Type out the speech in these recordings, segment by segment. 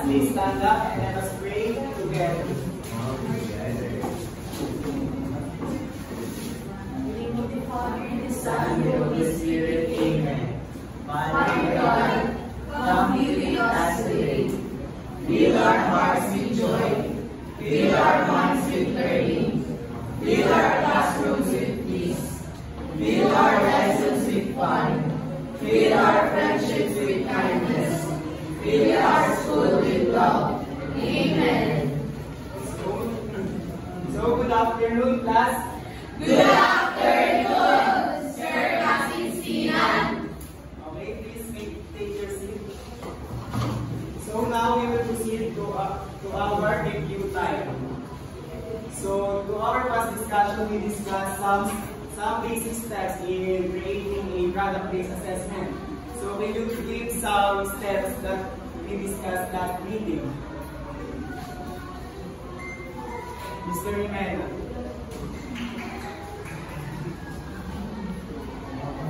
please stand up and let us pray together. Son, Holy Spirit, Amen. Father God, come be with us today. Fill our hearts with joy. Fill our minds with learning. Fill our classrooms with peace. Fill our lessons with fun. Fill our friendships with kindness. Fill our school with love. Amen. So good afternoon, class. Good afternoon, Sir Kasinsinan. Okay, please take your seat. So now we will proceed to our review time. So to our past discussion, we discussed some basic steps in creating a product-based assessment. So can you give some steps that we discussed that meeting? Mr. Rimena.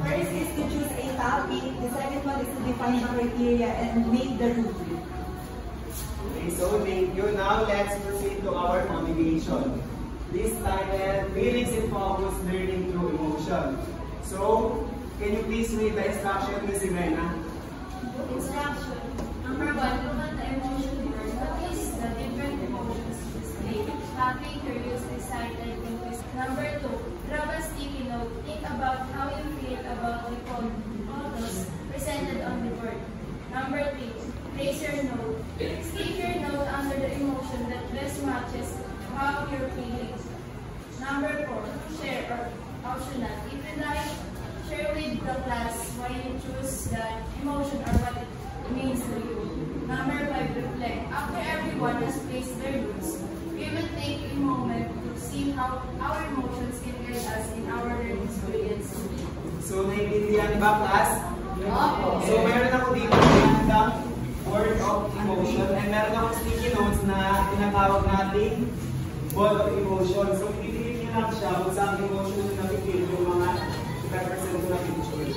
First is to choose a topic. The second one is to define the criteria and make the rubric. Okay, so thank you. Now let's proceed to our motivation. This title, Feelings and Focus Learning Through Emotion. So, can you please read the instruction, Ms. Jimena? Instruction. Number 1, look at the emotion first. Notice the different emotions displayed. Happy, curious, excited, confused. Number 2, grab a sticky note. Think about how you feel about the photos presented on the board. Number 3, place your note. Stick your note under the emotion that best matches how you're feeling. Number 4, share or optional. If you like, share with the class why you choose that emotion or what it means to you. Number 5, reflect. After everyone has placed their notes, we will take a moment to see how our emotions can guide us in our learning experience. So, naiintindihan ba, class? Opo. So, meron ako dito ng word of emotion and meron akong sticky notes na tinatawag natin ball of emotion. So, pipiliin nyo lang siya kung saan emotion na napipil yung mga represent ko na picture.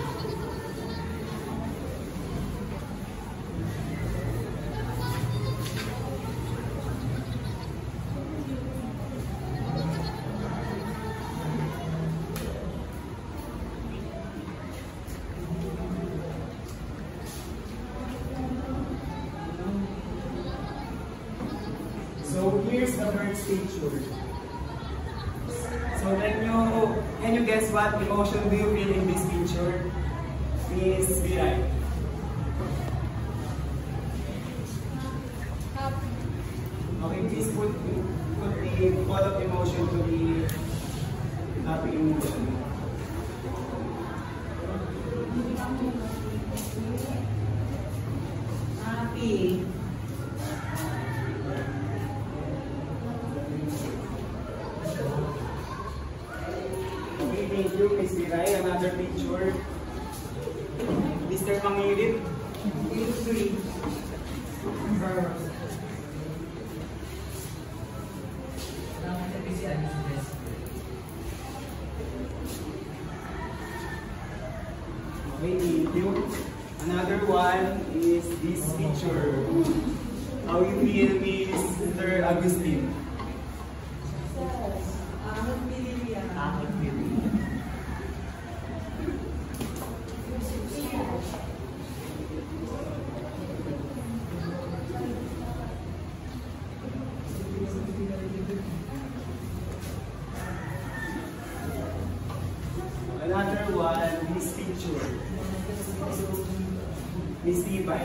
So here's the first picture. So can you guess what emotion do you feel in this picture? Please be right. Okay, please put the ball of emotion to the happy emotion. Happy. Thank you, Ms. Viray. Another picture. Mr. Mangilit. Three. Okay, thank you. Another one is this picture. How you feel, Mr. Agustin? Ahon Pilipia. Ahon Pilipia. Another one, this picture. Miss Tibay.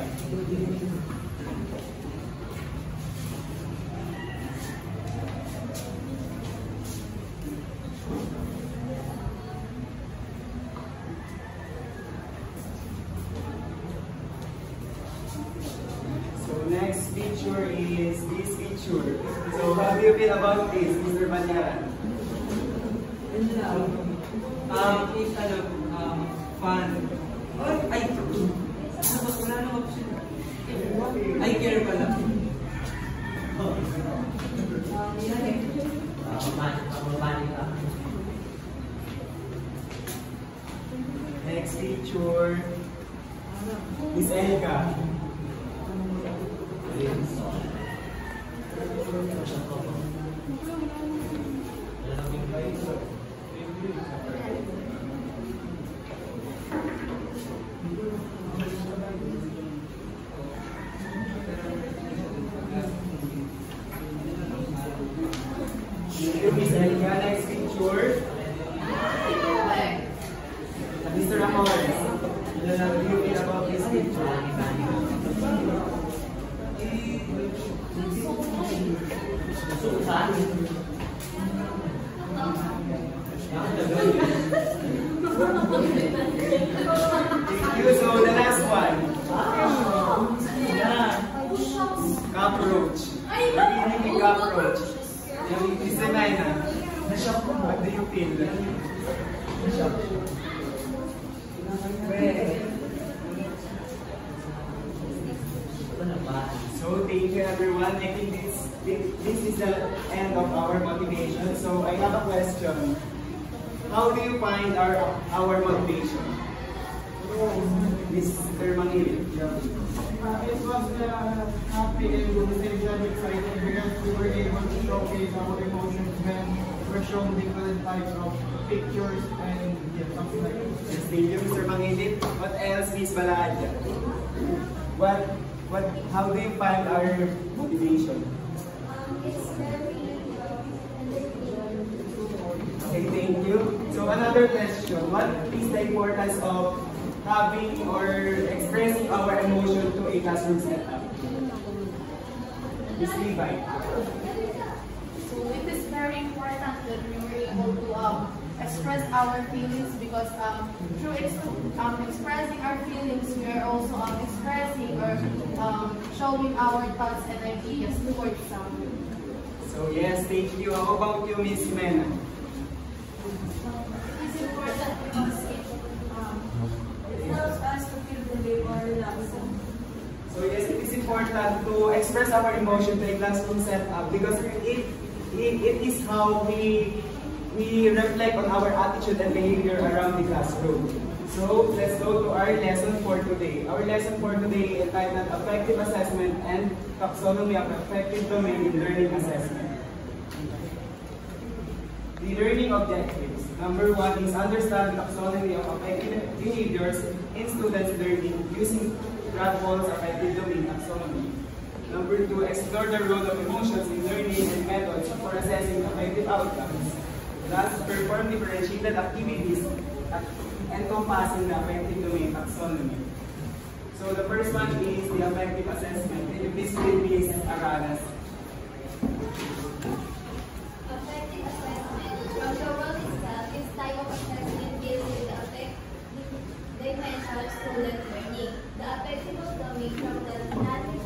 So next picture is this picture. So how do you feel about this, Mr. Banyaran? Fun. Ay, wala na option. I care pala. Next picture. Miss Elka. Miss Elga, next picture. Mr. Amor, how do you feel about this picture? Thank you. So the last one. Cockroach. Really cockroach. Miss Elena, what do you feel? So thank you everyone. I think this is the end of our motivation. So I have a question. How do you find our motivation? Mr. Mangili. It was happy and exciting because we were able to showcase our emotions when we're shown different types of pictures and something like that. Yes, thank you, Mr. Mangili. What else, Miss Balaja? How do you find our motivation? It's very Okay, thank you. So another question, what is the importance of having or expressing our emotion to a classroom setup? Miss Levi. So it is very important that we were able to express our feelings because through expressing our feelings, we are also expressing or showing our thoughts and ideas towards someone. So yes, thank you. How about you, Miss Mena? It's important because it helps us to feel relieved or relaxed. So yes, it is important to express our emotion to a classroom setup because it is how we reflect on our attitude and behavior around the classroom. So let's go to our lesson for today. Our lesson for today is entitled Affective Assessment and Taxonomy of Affective Domain in Learning Assessment. The learning objectives. Number 1 is understand the taxonomy of affective behaviors in students' learning using Radbourne's affective domain taxonomy. Number 2, explore the role of emotions in learning and methods for assessing affective outcomes. Thus, perform differentiated activities encompassing the affective domain taxonomy. So the first one is the affective assessment. Can you please read Ms. Aranas? Affective assessment. From the word itself, this type of assessment deals with the affective dimension of student learning. The affective domain from the Latin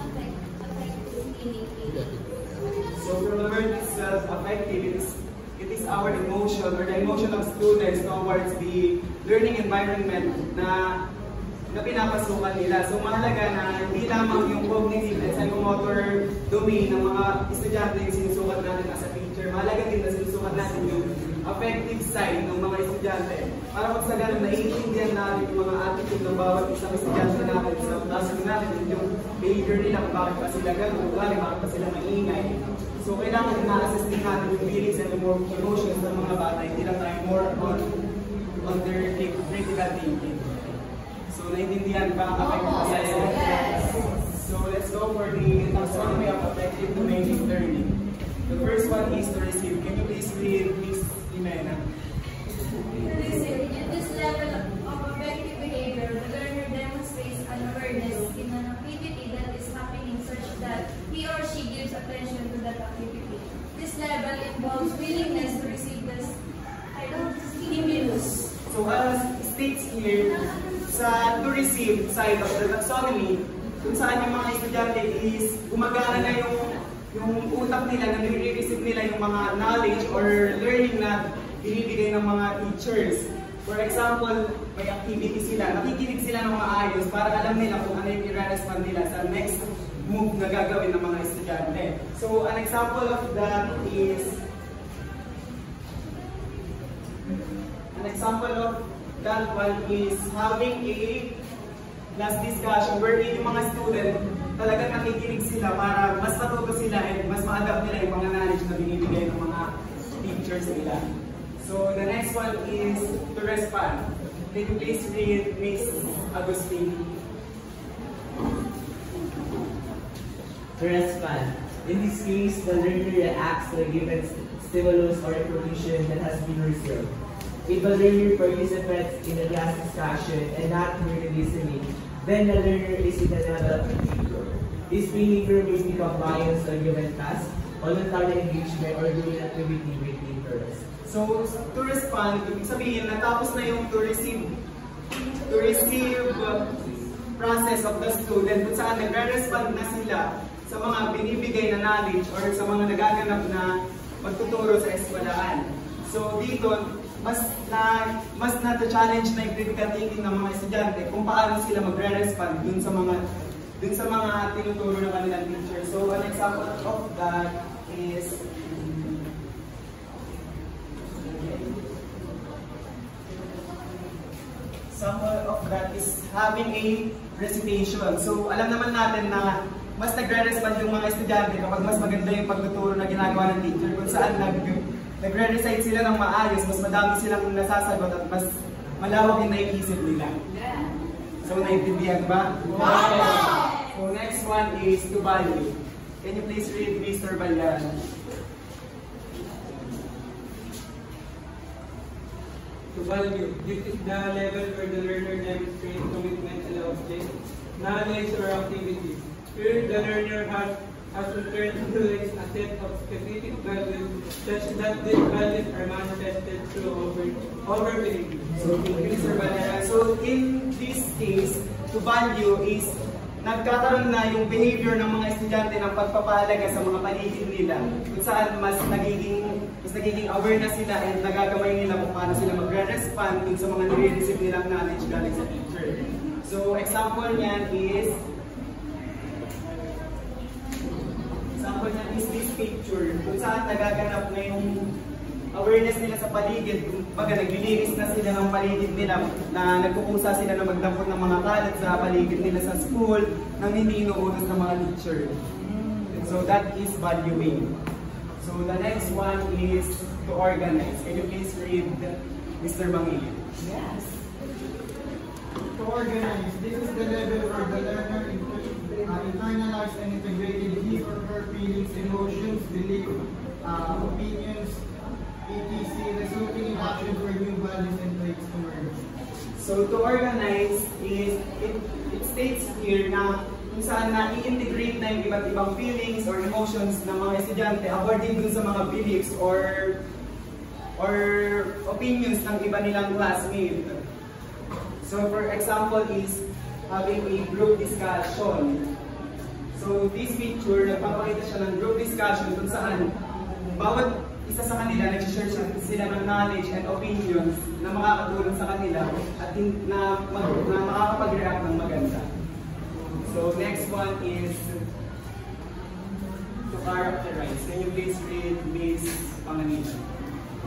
affective meaning. So from the word itself, affective, it is our emotion or the emotion of students towards the learning environment na pinapasukan nila. So mahalaga na hindi lamang yung cognitive and psychomotor domain ng mga estudyante yung sinusukat natin as a teacher. Mahalaga din na sinusukat natin yung affective side ng mga estudyante. Para pag sa ganun, naiintindihan natin yung mga attitude ng bawat isang estudyante natin sa classroom natin, yung behavior nila kung bakit pa sila ganun, bakit pa sila maingay. So kailangan na-assess din natin yung feelings and emotions ng mga bata, hindi lang tayo more on their critical thinking. So naiintindihan ba ang affective assessment? Yes. So let's go for the taxonomy of affective domain in learning. The first one is to receive. Can you please read Ms. Jimena? In this level of affective behavior, the learner demonstrates an awareness in an activity that is happening such that he or she gives attention to that activity. This level involves willingness to receive the stimulus. So as states here, sa to receive side of the taxonomy, kung saan yung mga estudyante is gumagana na yung utak nila na nire-receive nila yung mga knowledge or learning na binibigay ng mga teachers. For example, may activity sila, nakikinig sila ng maayos para alam nila kung ano yung i-respond nila sa next move na gagawin ng mga estudyante. So an example of that is having a class discussion wherein yung mga student talagang nakikinig sila para mas matuto sila and mas ma-adapt nila yung mga knowledge na binibigay ng mga teachers nila. So the next one is to respond. Can you please read Miss Agustin? To respond. In this case, the learner reacts to a given stimulus or information that has been received. If the learner participates in a class discussion and not merely listening, then the learner is in a level of behavior. This behavior may be compliance to a given task, voluntary engagement, or doing activity with interest. So, to respond, ibig sabihin, natapos na yung to receive process of the student kung saan nagre-respond na sila sa mga binibigay na knowledge or sa mga nagaganap na pagtuturo sa eskwelahan. So, dito, mas na-challenge na yung critical thinking ng mga estudyante kung paano sila magre-respond dun sa mga tinuturo ng kanilang teacher. So, an example of that is having a recitation. So, alam naman natin na mas nagre-respond yung mga estudyante kapag mas maganda yung pagtuturo na ginagawa ng teacher, kung saan nagre-recite sila ng maayos, mas madami silang nasasagot at mas malawak yung naiisip nila. So, naiintindihan ba? So, next one is to value. Can you please read Mr. Balyan? To value. This is the level where the learner demonstrates commitment along knowledge or activity. Here, the learner has to turn to a set of specific values such that these values are manifested through overbearing. So, thank you, Mr. Balyan. So, in this case, to value is nagkakaroon na yung behavior ng mga estudyante ng pagpapahalaga sa mga paligid nila, kung saan mas nagiging aware na sila and nagagamay nila kung paano sila magre-respond dun sa mga nare-receive nilang knowledge galing sa teacher. So, example niyan is this picture, kung saan nagaganap na yung awareness nila sa paligid, kumbaga naglilinis na sila ng paligid nila, na nagkukusa sila na magdampot ng mga kalat sa paligid nila sa school, nang hindi inuutos ng mga teacher. So that is valuing. So the next one is to organize. Can you please read Mr. Mangil? Yes. To organize, this is the level where the learner internalize and integrated his or her feelings, emotions, beliefs, opinions, etc., resulting in actions or new values and traits to emerge. So to organize is, it states here na kung saan na i-integrate na yung iba't ibang feelings or emotions ng mga estudyante according dun sa mga beliefs or opinions ng iba nilang classmate. So for example is having a group discussion. So this picture, nagpapakita siya ng group discussion kung saan bawat isa sa kanila nag-share sila ng knowledge and opinions na makakatulong sa kanila at na makakapag-react ng maganda. So next one is to characterize. Can you please read Ms. Panganiban?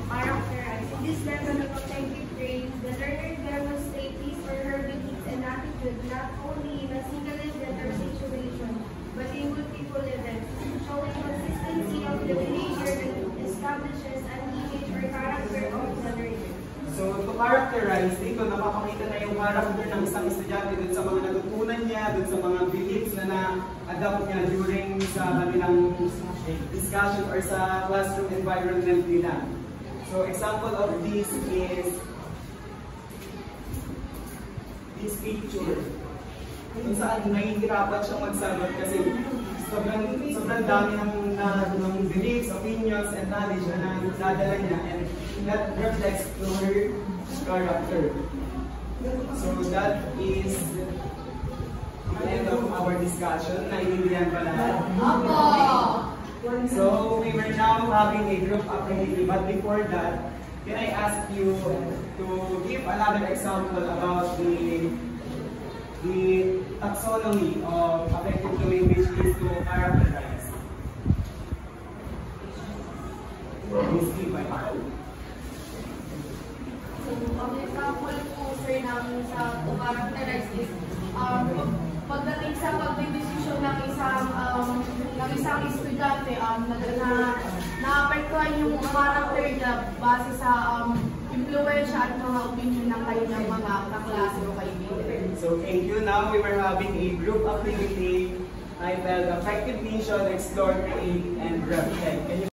Characterize. In this level of affective training, the learner demonstrates his or her beliefs and attitude not only in a single event or situation, but in multiple events, showing consistency of the behavior that establishes an image or character of the learner. So, to characterize, dito napapakita na yung character ng isang estudyante dun sa mga natutunan niya, dun sa mga beliefs na na-adapt niya during sa kanilang discussion or sa classroom environment nila. So, example of this is this picture. Kung saan nahihirapan siyang magsagot kasi sobrang dami ng beliefs, opinions, and knowledge na nadala niya, and that reflects to her character. So that is the end of our discussion. Naiintindihan ba lahat? So we were now having a group activity, but before that, can I ask you to give another example about the taxonomy of affective domain, which is to characterize. So, ang example po, sir, namin sa to characterize is, pagdating sa pagdedesisyon ng isang estudyante naapektuhan yung character niya base sa impluensya at mga opinion ng kanyang mga kaklase o kaibigan. So thank you. Now we were having a group activity titled Effective Nation, Explore, Create, and Reflect. Can you